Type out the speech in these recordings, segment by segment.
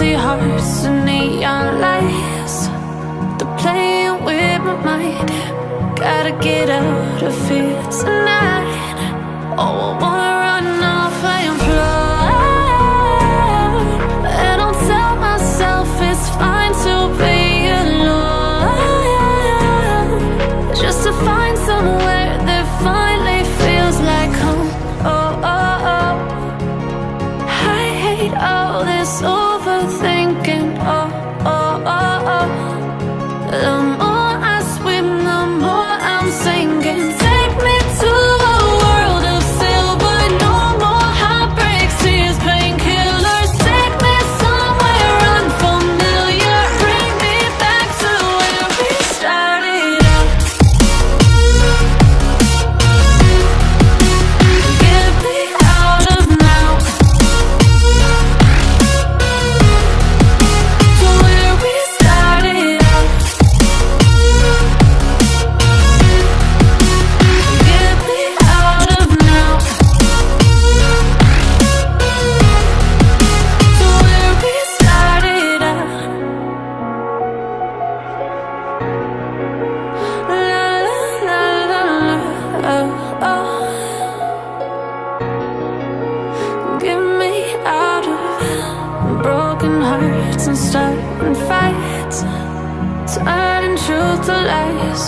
empty hearts and neon lights. They're playing with my mind. Gotta get out of here tonight. Oh, I wanna run off and fly. And I'll tell myself it's fine to be alone, just to find somewhere that finally feels like home. Oh, oh, oh. I hate all this overthinking. Oh, oh, oh, oh. The more I swim, the more I'm sinking. Take me to a world of silver. No more heartbreaks, tears, painkillers. Take me somewhere unfamiliar. Bring me back to where we started out. Get me out of now, to where we started out. Get me out of now, to where we started out. La la la la la, oh, oh. Get me out of broken hearts and starting fights, turning truth to lies.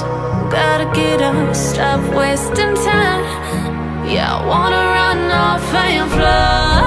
Gotta get up, stop wasting time. Yeah, I wanna run off and fly.